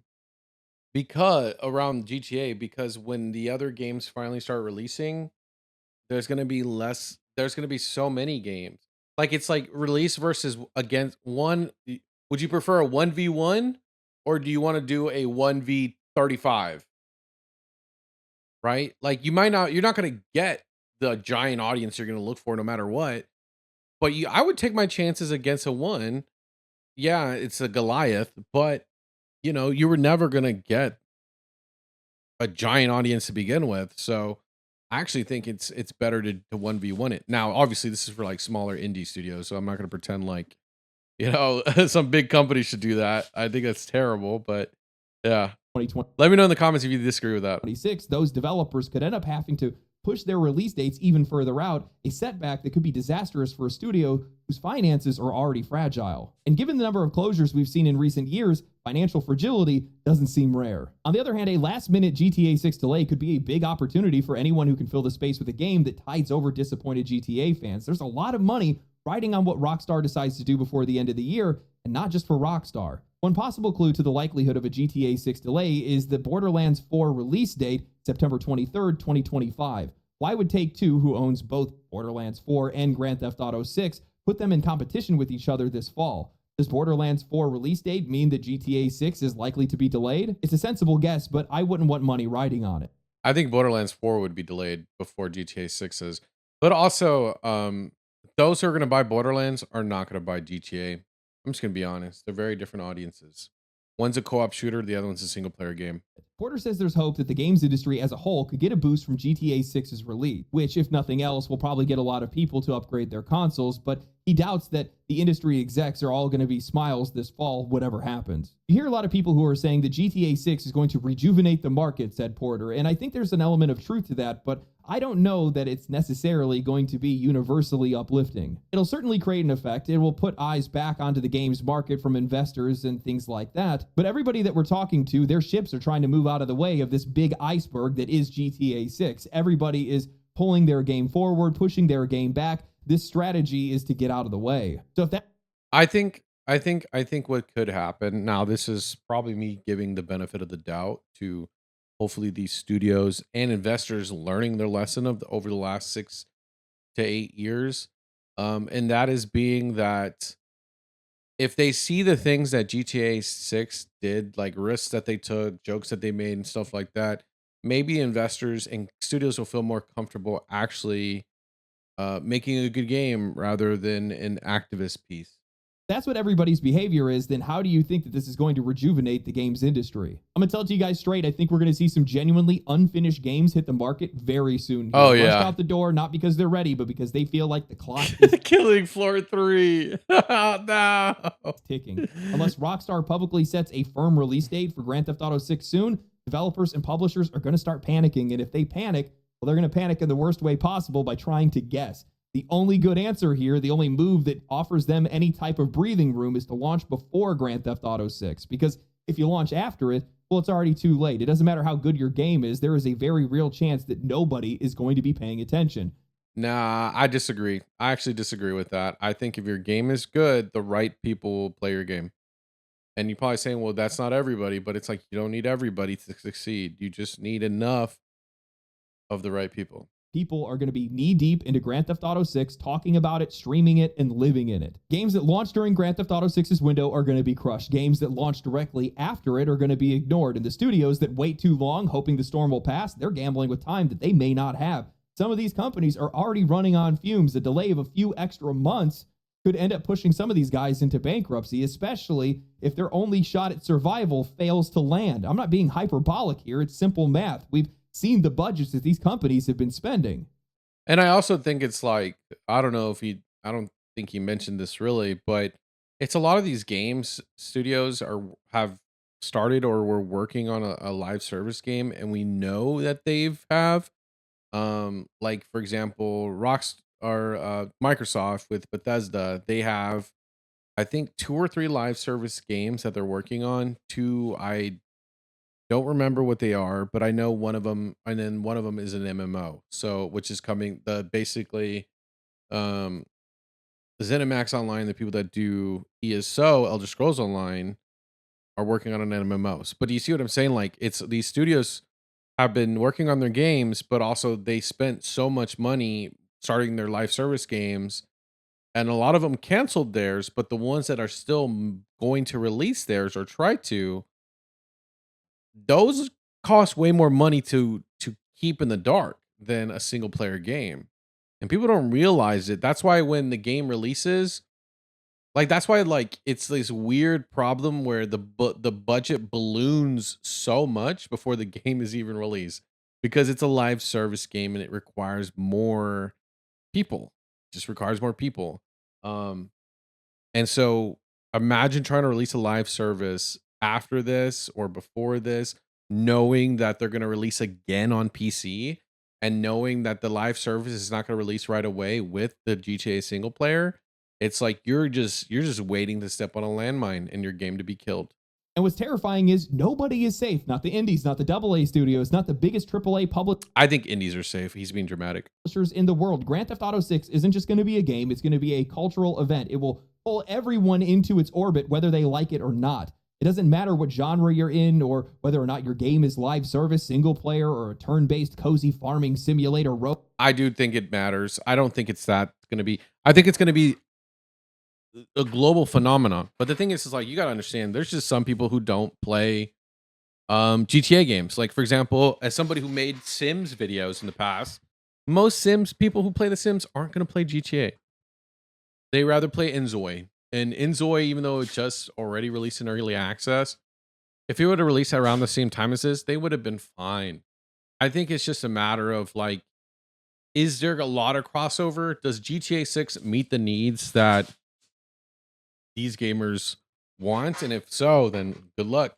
because around GTA, because when the other games finally start releasing, there's gonna be so many games. Like it's like release versus against one. Would you prefer a 1v1 or do you want to do a 1v35? Right? Like you're not gonna get the giant audience you're gonna look for no matter what. But I would take my chances against a one. Yeah, it's a Goliath, but you were never gonna get a giant audience to begin with. So I actually think it's better to 1v1 it. Now, obviously, this is for like smaller indie studios, so I'm not gonna pretend like, some big company should do that. I think that's terrible, but yeah. 2020. Let me know in the comments if you disagree with that. 26, those developers could end up having to push their release dates even further out, a setback that could be disastrous for a studio whose finances are already fragile. And given the number of closures we've seen in recent years, financial fragility doesn't seem rare. On the other hand, a last-minute GTA 6 delay could be a big opportunity for anyone who can fill the space with a game that tides over disappointed GTA fans. There's a lot of money riding on what Rockstar decides to do before the end of the year, and not just for Rockstar. One possible clue to the likelihood of a GTA 6 delay is the Borderlands 4 release date, September 23rd, 2025. Why would Take-Two, who owns both Borderlands 4 and Grand Theft Auto 6, put them in competition with each other this fall? Does Borderlands 4 release date mean that GTA 6 is likely to be delayed? It's a sensible guess, but I wouldn't want money riding on it. I think Borderlands 4 would be delayed before GTA 6 is. But also, those who are gonna buy Borderlands are not gonna buy GTA. I'm just gonna be honest. They're very different audiences. One's a co-op shooter, the other one's a single player game. Porter says there's hope that the games industry as a whole could get a boost from GTA 6's release, which, if nothing else, will probably get a lot of people to upgrade their consoles, but he doubts that the industry execs are all going to be smiles this fall, whatever happens. You hear a lot of people who are saying that GTA 6 is going to rejuvenate the market, said Porter, and I think there's an element of truth to that, but I don't know that it's necessarily going to be universally uplifting. It'll certainly create an effect. It will put eyes back onto the games market from investors and things like that. But everybody that we're talking to, their ships are trying to move out of the way of this big iceberg that is GTA 6. Everybody is pulling their game forward, pushing their game back. This strategy is to get out of the way. So if that I think what could happen. Now, this is probably me giving the benefit of the doubt to hopefully these studios and investors learning their lesson over the last 6 to 8 years. And that is being that if they see the things that GTA 6 did, like risks that they took, jokes that they made, and stuff like that, maybe investors and studios will feel more comfortable actually making a good game rather than an activist piece. that's what everybody's behavior is, then how do you think that this is going to rejuvenate the games industry? I'm gonna tell it to you guys straight. I think we're gonna see some genuinely unfinished games hit the market very soon. Oh, Rushed yeah. out the door, not because they're ready, but because they feel like the clock is Killing Floor 3. No. ticking. Unless Rockstar publicly sets a firm release date for Grand Theft Auto 6 soon, developers and publishers are gonna start panicking. And if they panic, well, they're gonna panic in the worst way possible by trying to guess. The only good answer here, the only move that offers them any type of breathing room is to launch before Grand Theft Auto 6. Because if you launch after it, well, it's already too late. It doesn't matter how good your game is. There is a very real chance that nobody is going to be paying attention. Nah, I disagree. I actually disagree with that. I think if your game is good, the right people will play your game. And you're probably saying, well, that's not everybody, but it's like you don't need everybody to succeed. You just need enough of the right people. People are going to be knee deep into Grand Theft Auto 6, talking about it, streaming it, and living in it. Games that launch during Grand Theft Auto 6's window are going to be crushed. Games that launch directly after it are going to be ignored. And the studios that wait too long, hoping the storm will pass, they're gambling with time that they may not have. Some of these companies are already running on fumes. A delay of a few extra months could end up pushing some of these guys into bankruptcy, especially if their only shot at survival fails to land. I'm not being hyperbolic here. It's simple math. We've seen the budgets that these companies have been spending. And I also think it's like, I don't think he mentioned this really, but It's a lot of these games studios have started or were working on a live service game, and we know that they've have like for example, Rocks or Microsoft with Bethesda, they have I think 2 or 3 live service games that they're working on. 2 I don't remember what they are, but I know one of them, and then one of them is an MMO. So which is coming the basically um ZeniMax Online, the people that do ESO, Elder Scrolls Online, are working on an MMOs. But do you see what I'm saying? Like it's these studios have been working on their games, but also they spent so much money starting their live service games, and a lot of them canceled theirs. But the ones that are still going to release theirs or try to, those cost way more money to keep in the dark than a single player game, and people don't realize it. That's why when the game releases, like, that's why, like, it's this weird problem where the budget balloons so much before the game is even released, because it's a live service game and it requires more people. Just requires more people. Um, and so imagine trying to release a live service after this or before this, knowing that they're going to release again on PC and knowing that the live service is not going to release right away with the GTA single player. It's like you're just waiting to step on a landmine and your game to be killed. And what's terrifying is nobody is safe. Not the indies, not the AA studios, not the biggest AAA I think indies are safe. He's being dramatic. publishers in the world. Grand Theft Auto 6 isn't just going to be a game, it's going to be a cultural event. It will pull everyone into its orbit, whether they like it or not. It doesn't matter what genre you're in or whether or not your game is live service, single player, or a turn-based cozy farming simulator. I do think it matters. I don't think it's that going to be. I think it's going to be a global phenomenon. But the thing is like you got to understand. There's just some people who don't play GTA games. Like for example, as somebody who made Sims videos in the past, most Sims people who play the Sims aren't going to play GTA. They rather play Enzoy. And Enzoy, even though it just already released in early access, if it would have released around the same time as this, they would have been fine. I think it's just a matter of like, is there a lot of crossover? Does GTA 6 meet the needs that these gamers want? And if so, then good luck.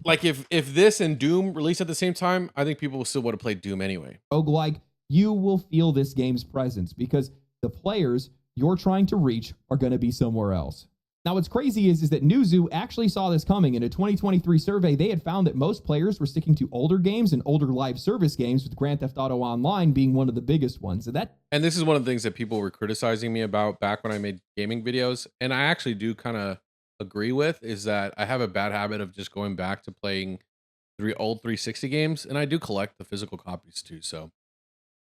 Like if this and Doom release at the same time, I think people will still want to play Doom anyway. Roguelike, you will feel this game's presence because the players you're trying to reach are going to be somewhere else. Now, what's crazy is that Newzoo actually saw this coming. In a 2023 survey, they had found that most players were sticking to older games and older live service games, with Grand Theft Auto Online being one of the biggest ones. And this is one of the things that people were criticizing me about back when I made gaming videos, and I actually do kind of agree with, is that I have a bad habit of just going back to playing old 360 games, and I do collect the physical copies too. So,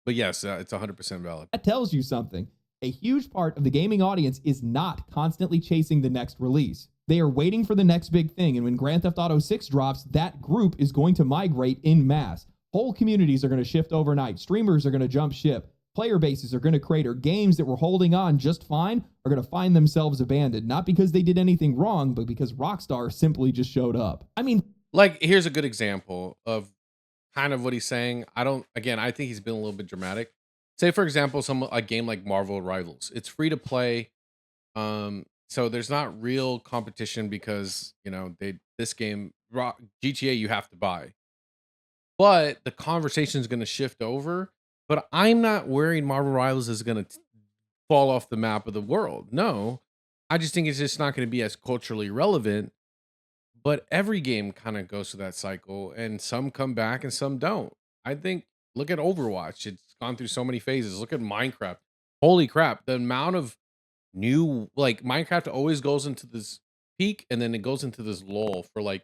but yes, it's 100% valid. That tells you something. A huge part of the gaming audience is not constantly chasing the next release. They are waiting for the next big thing, and when Grand Theft Auto 6 drops, that group is going to migrate in mass. Whole communities are going to shift overnight. Streamers are going to jump ship. Player bases are going to crater. Games that were holding on just fine are going to find themselves abandoned, not because they did anything wrong, but because Rockstar simply just showed up. I mean, like, here's a good example of kind of what he's saying. I think he's been a little bit dramatic. Say, for example, a game like Marvel Rivals. It's free to play. So there's not real competition because, this game, GTA, you have to buy. But the conversation is going to shift over. But I'm not worried Marvel Rivals is going to fall off the map of the world. No, I just think it's just not going to be as culturally relevant. But every game kind of goes through that cycle, and some come back and some don't. I think, look at Overwatch. It's gone through so many phases. Look at Minecraft. Holy crap. The amount of new, like, Minecraft always goes into this peak and then it goes into this lull for like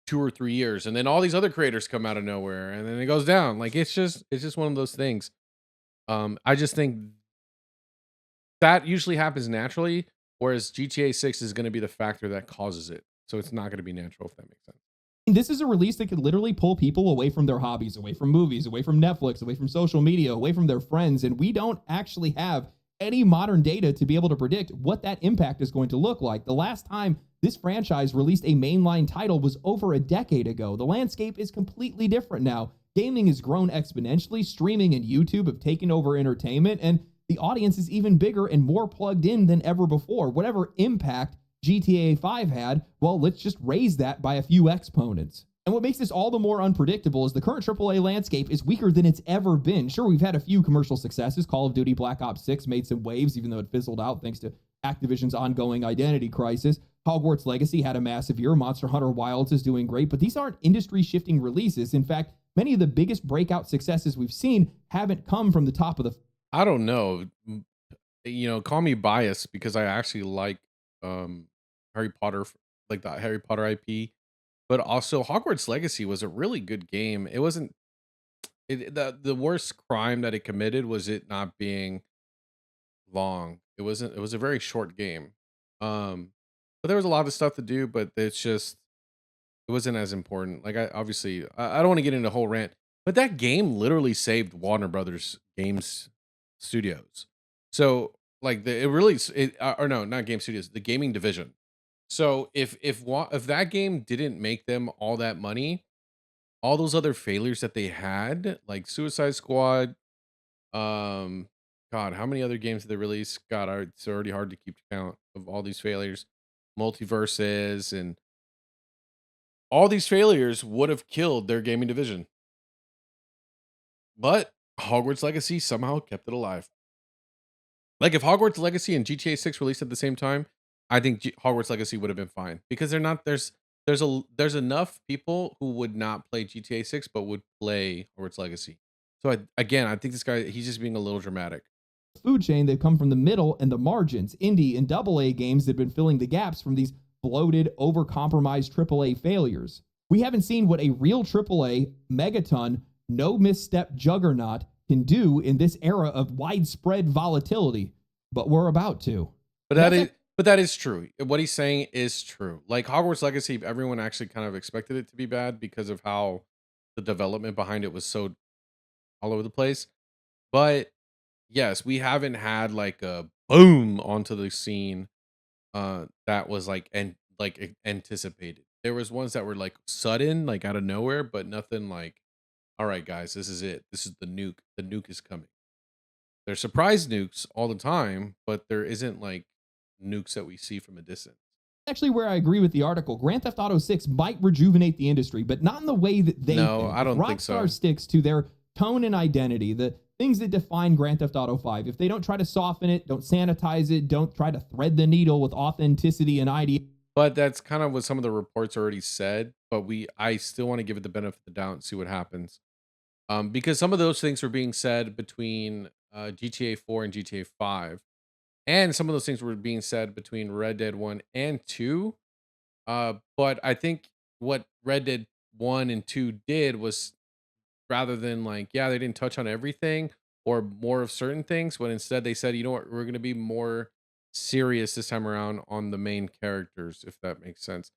2 or 3 years. And then all these other creators come out of nowhere and then it goes down. Like, it's just one of those things. I just think that usually happens naturally, whereas GTA 6 is going to be the factor that causes it. So it's not going to be natural, if that makes sense. this is a release that could literally pull people away from their hobbies, away from movies, away from Netflix, away from social media, away from their friends. And we don't actually have any modern data to be able to predict what that impact is going to look like. The last time this franchise released a mainline title was over a decade ago. The landscape is completely different now. Gaming has grown exponentially. Streaming and YouTube have taken over entertainment, and the audience is even bigger and more plugged in than ever before. Whatever impact GTA 5 had, well, let's just raise that by a few exponents. And what makes this all the more unpredictable is the current AAA landscape is weaker than it's ever been. Sure, we've had a few commercial successes. Call of Duty Black Ops 6 made some waves, even though it fizzled out thanks to Activision's ongoing identity crisis. Hogwarts Legacy had a massive year. Monster Hunter Wilds is doing great, but these aren't industry-shifting releases. In fact, many of the biggest breakout successes we've seen haven't come from the top of the... I don't know. Call me biased because I actually like Harry Potter, like the Harry Potter IP. But also, Hogwarts Legacy was a really good game. It wasn't the worst crime that it committed was it not being long. It wasn't. It was a very short game. But there was a lot of stuff to do. But it wasn't as important. Like I don't want to get into a whole rant. But that game literally saved Warner Brothers Games Studios. So like or no, not Game Studios, the gaming division. So if that game didn't make them all that money, all those other failures that they had, like Suicide Squad, God, how many other games did they release? God, it's already hard to keep count of all these failures, multiverses, and all these failures would have killed their gaming division. But Hogwarts Legacy somehow kept it alive. Like if Hogwarts Legacy and GTA 6 released at the same time, I think Hogwarts Legacy would have been fine because there's enough people who would not play GTA 6 but would play Hogwarts Legacy. So I think this guy, he's just being a little dramatic. Food chain, they've come from the middle and the margins. Indie and AA games that have been filling the gaps from these bloated, over-compromised AAA failures. We haven't seen what a real AAA, megaton, no misstep juggernaut can do in this era of widespread volatility, but we're about to. But that is true. What he's saying is true. Like Hogwarts Legacy, everyone actually kind of expected it to be bad because of how the development behind it was so all over the place. But yes, we haven't had like a boom onto the scene that was anticipated. There was ones that were like sudden, like out of nowhere, but nothing like, all right, guys, this is it. This is the nuke. The nuke is coming. There's surprise nukes all the time, but there isn't like nukes that we see from a distance. Actually, where I agree with the article, Grand Theft Auto 6 might rejuvenate the industry, but not in the way that they No, think. I don't think so. Rockstar sticks to their tone and identity, the things that define Grand Theft Auto 5. If they don't try to soften it, don't sanitize it, don't try to thread the needle with authenticity and idea. But that's kind of what some of the reports already said. But I still want to give it the benefit of the doubt and see what happens. Because some of those things were being said between GTA 4 and GTA 5. And some of those things were being said between Red Dead 1 and 2. But I think what Red Dead 1 and 2 did was, rather than like, yeah, they didn't touch on everything or more of certain things, but instead they said, you know what, we're going to be more serious this time around on the main characters, if that makes sense.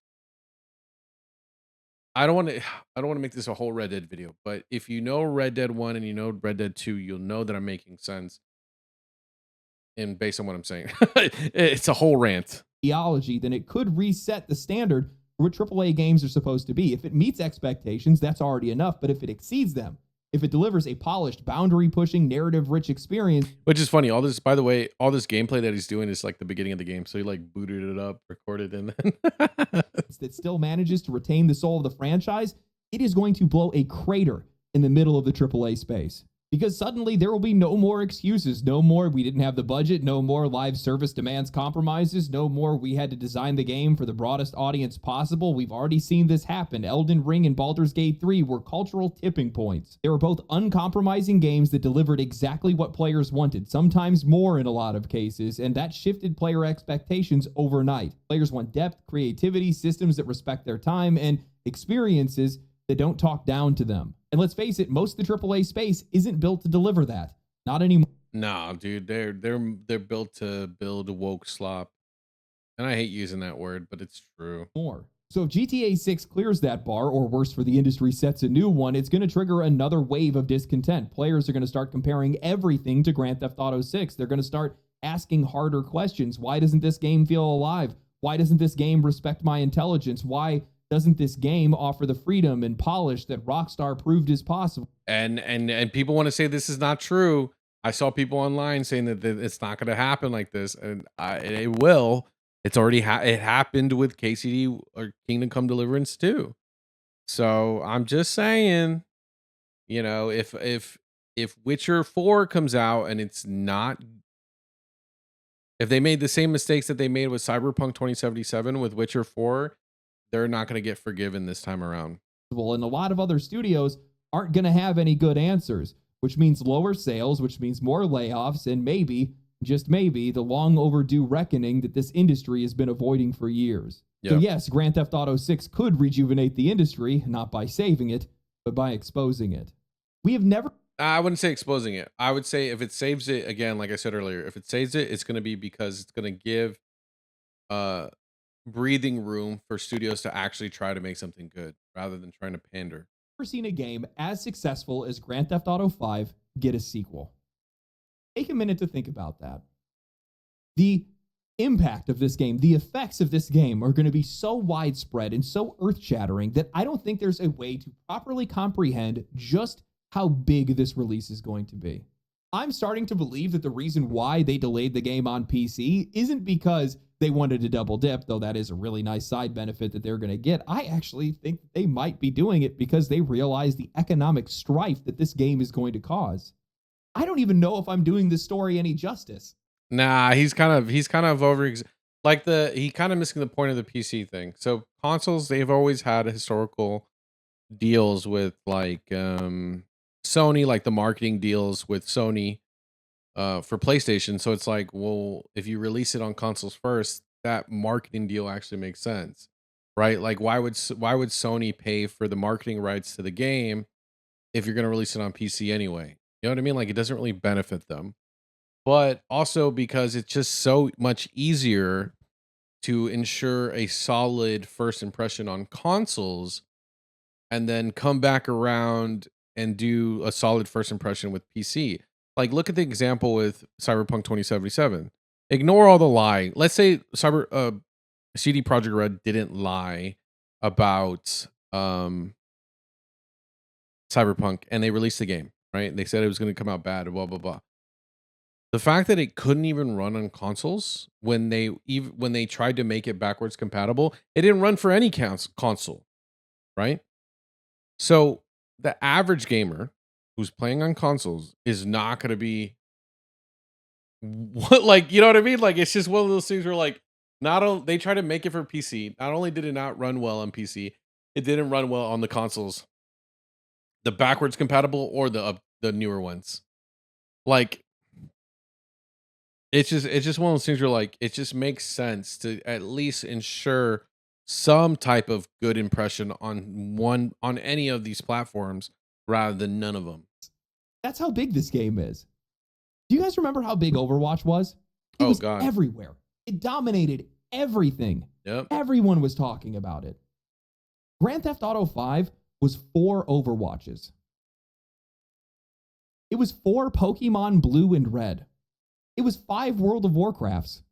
I don't want to make this a whole Red Dead video, but if you know Red Dead 1 and you know Red Dead 2, you'll know that I'm making sense. And based on what I'm saying, it's a whole rant. Theology, then it could reset the standard for what AAA games are supposed to be. If it meets expectations, that's already enough. But if it exceeds them, if it delivers a polished, boundary-pushing, narrative-rich experience. Which is funny. All this, by the way, all this gameplay that he's doing is like the beginning of the game. So he like booted it up, recorded, and then that still manages to retain the soul of the franchise, it is going to blow a crater in the middle of the AAA space. Because suddenly there will be no more excuses. No more we didn't have the budget. No more live service demands compromises. No more we had to design the game for the broadest audience possible. We've already seen this happen. Elden Ring and Baldur's Gate 3 were cultural tipping points. They were both uncompromising games that delivered exactly what players wanted, sometimes more in a lot of cases, and that shifted player expectations overnight. Players want depth, creativity, systems that respect their time, and experiences that don't talk down to them. And let's face it, most of the AAA space isn't built to deliver that. Not anymore. No, dude, they're built to build woke slop. And I hate using that word, but it's true. So if GTA 6 clears that bar, or worse for the industry, sets a new one, it's going to trigger another wave of discontent. Players are going to start comparing everything to Grand Theft Auto 6. They're going to start asking harder questions. Why doesn't this game feel alive? Why doesn't this game respect my intelligence? Why doesn't this game offer the freedom and polish that Rockstar proved is possible? And people want to say this is not true. I saw people online saying that it's not going to happen like this, and it will. It's already it happened with KCD or Kingdom Come Deliverance too. So I'm just saying, if Witcher 4 comes out and it's not, if they made the same mistakes that they made with Cyberpunk 2077 with Witcher 4, they're not going to get forgiven this time around. And a lot of other studios aren't going to have any good answers, which means lower sales, which means more layoffs, and maybe, just maybe, the long overdue reckoning that this industry has been avoiding for years. Yep. So yes, Grand Theft Auto 6 could rejuvenate the industry, not by saving it, but by exposing it. We have never... I wouldn't say exposing it. I would say if it saves it, again, like I said earlier, if it saves it, it's going to be because it's going to give breathing room for studios to actually try to make something good rather than trying to pander. Never seen a game as successful as Grand Theft Auto 5 get a sequel. Take a minute to think about that. The impact of this game, the effects of this game are going to be so widespread and so earth-shattering that I don't think there's a way to properly comprehend just how big this release is going to be. I'm starting to believe that the reason why they delayed the game on PC isn't because they wanted to double dip, though that is a really nice side benefit that they're going to get. I actually think they might be doing it because they realize the economic strife that this game is going to cause. I don't even know if I'm doing this story any justice. Nah, he's kind of over, like he kind of missing the point of the PC thing. So consoles, they've always had historical deals with like Sony, like the marketing deals with Sony for PlayStation. So it's like, well, if you release it on consoles first, that marketing deal actually makes sense, right? Like why would Sony pay for the marketing rights to the game if you're going to release it on PC anyway? You know what I mean? Like it doesn't really benefit them. But also because it's just so much easier to ensure a solid first impression on consoles and then come back around and do a solid first impression with PC. Like, look at the example with Cyberpunk 2077. Ignore all the lie. Let's say CD Projekt Red didn't lie about Cyberpunk and they released the game, right? They said it was going to come out bad, blah blah blah. The fact that it couldn't even run on consoles when they tried to make it backwards compatible, it didn't run for any console, right? So the average gamer who's playing on consoles is not going to be what, like, you know what I mean? Like, it's just one of those things where like, they try to make it for PC. Not only did it not run well on PC, it didn't run well on the consoles, the backwards compatible or the newer ones. Like, it's just one of those things where like it just makes sense to at least ensure some type of good impression on any of these platforms rather than none of them. That's how big this game is. Do you guys remember how big Overwatch was? It was God, everywhere. It dominated everything. Yep. Everyone was talking about it. Grand Theft Auto 5 was 4 Overwatches. It was 4 Pokemon Blue and Red. It was 5 World of Warcrafts.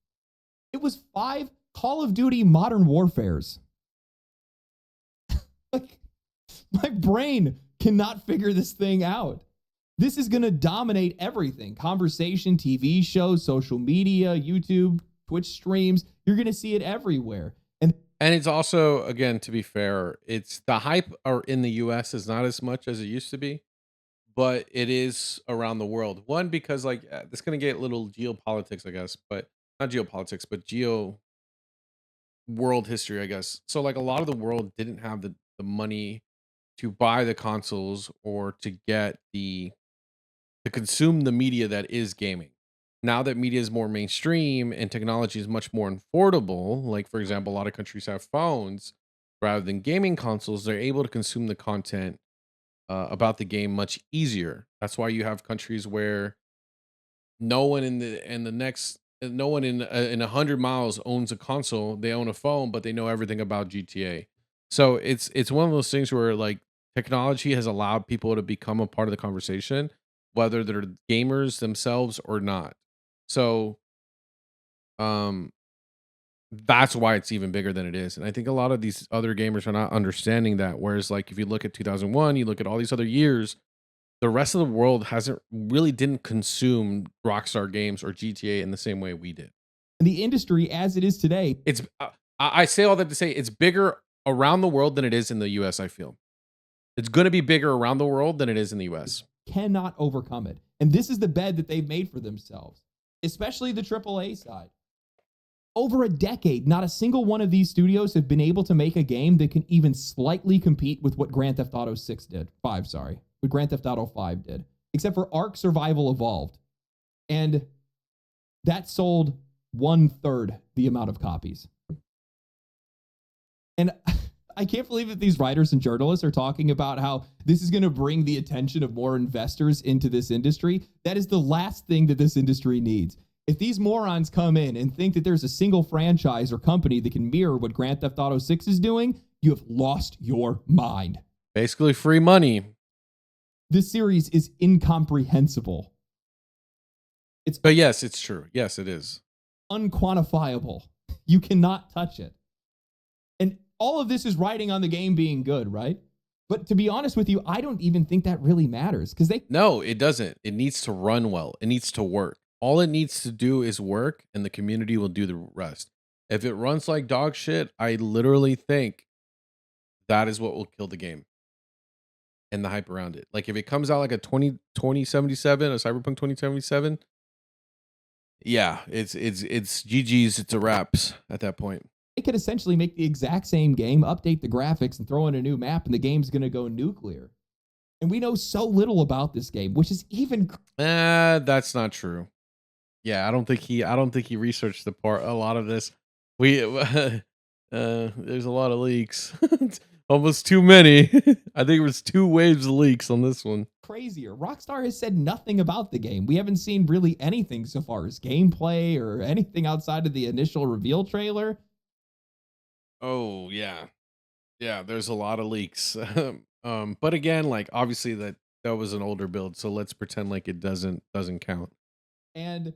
It was 5 Call of Duty Modern Warfares. Like, my brain cannot figure this thing out. This is going to dominate everything. Conversation, TV shows, social media, YouTube, Twitch streams. You're going to see it everywhere. And it's also, again, to be fair, it's the hype in the US is not as much as it used to be, but it is around the world. One, because like it's going to get a little geopolitics, I guess, but not geopolitics, but world history, I guess. So like a lot of the world didn't have the money to buy the consoles or to get to consume the media that is gaming. Now that media is more mainstream and technology is much more affordable, like for example, a lot of countries have phones rather than gaming consoles, they're able to consume the content about the game much easier. That's why you have countries where no one no one in 100 miles owns a console. They own a phone, but they know everything about GTA. So it's one of those things where like technology has allowed people to become a part of the conversation, whether they're gamers themselves or not. So that's why it's even bigger than it is. And I think a lot of these other gamers are not understanding that. Whereas like if you look at 2001, you look at all these other years, the rest of the world didn't consume Rockstar Games or GTA in the same way we did. And the industry as it is today, It's I say all that to say it's bigger around the world than it is in the US, I feel. It's going to be bigger around the world than it is in the US. cannot overcome it. And this is the bed that they've made for themselves, especially the AAA side. Over a decade, not a single one of these studios have been able to make a game that can even slightly compete with what Grand Theft Auto 6 did. 5, sorry. What Grand Theft Auto 5 did. Except for Ark Survival Evolved. And that sold 1/3 the amount of copies. And I can't believe that these writers and journalists are talking about how this is going to bring the attention of more investors into this industry. That is the last thing that this industry needs. If these morons come in and think that there's a single franchise or company that can mirror what Grand Theft Auto 6 is doing, you have lost your mind. Basically free money. This series is incomprehensible. But yes, it's true. Yes, it is. Unquantifiable. You cannot touch it. And all of this is riding on the game being good, right? But to be honest with you, I don't even think that really matters because No, it doesn't. It needs to run well. It needs to work. All it needs to do is work, and the community will do the rest. If it runs like dog shit, I literally think that is what will kill the game and the hype around it. Like if it comes out like a 2077, a Cyberpunk 2077, yeah, it's GG's, it's a wraps at that point. they could essentially make the exact same game, update the graphics, and throw in a new map, and the game's going to go nuclear. And we know so little about this game, which is even. That's not true. Yeah, I don't think he researched a lot of this. There's a lot of leaks. Almost too many. I think it was 2 waves of leaks on this one. Crazier. Rockstar has said nothing about the game. We haven't seen really anything so far as gameplay or anything outside of the initial reveal trailer. Oh yeah. Yeah, there's a lot of leaks. But again, like obviously that was an older build, so let's pretend like it doesn't count. And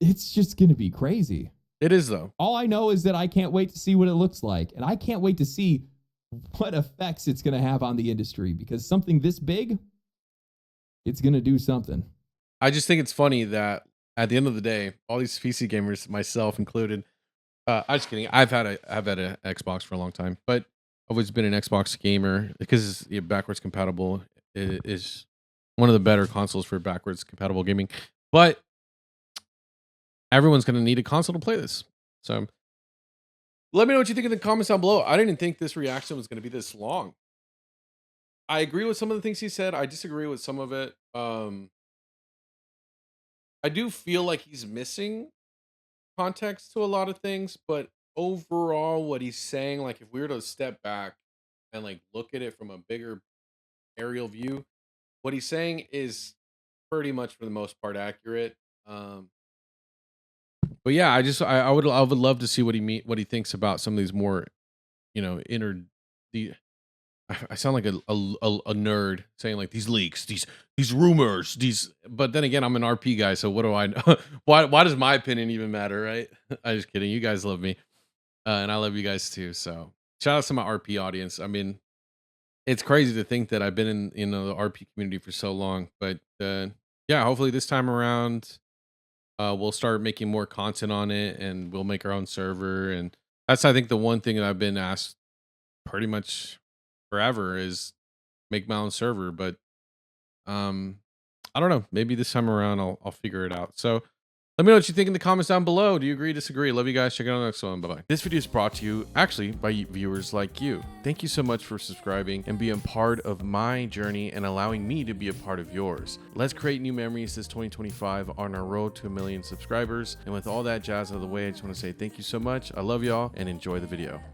it's just going to be crazy. It is though. All I know is that I can't wait to see what it looks like. And I can't wait to see what effects it's going to have on the industry, because something this big, it's going to do something. I just think it's funny that at the end of the day, all these PC gamers, myself included, I'm just kidding. I've had an Xbox for a long time, but I've always been an Xbox gamer because backwards compatible is one of the better consoles for backwards compatible gaming. But everyone's going to need a console to play this. So let me know what you think in the comments down below. I didn't think this reaction was going to be this long. I agree with some of the things he said. I disagree with some of it. I do feel like he's missing context to a lot of things, but overall what he's saying, like if we were to step back and like look at it from a bigger aerial view, what he's saying is pretty much for the most part accurate. But yeah, I would love to see what he thinks about some of these more, I sound like a nerd saying like these leaks, these rumors, but then again, I'm an RP guy, so what do I know? why does my opinion even matter, right? I'm just kidding. You guys love me. And I love you guys too. So shout out to my RP audience. I mean, it's crazy to think that I've been in the RP community for so long, but yeah, hopefully this time around we'll start making more content on it, and we'll make our own server. And that's, I think, the one thing that I've been asked pretty much forever is make my own server. But I don't know, maybe this time around I'll figure it out. So let me know what you think in the comments down below. Do you agree, disagree? Love you guys. Check out the next one. Bye bye. This video is brought to you actually by viewers like you. Thank you so much for subscribing and being part of my journey and allowing me to be a part of yours. Let's create new memories this 2025 on our road to 1 million subscribers. And with all that jazz out of the way, I just want to say thank you so much. I love y'all and enjoy the video.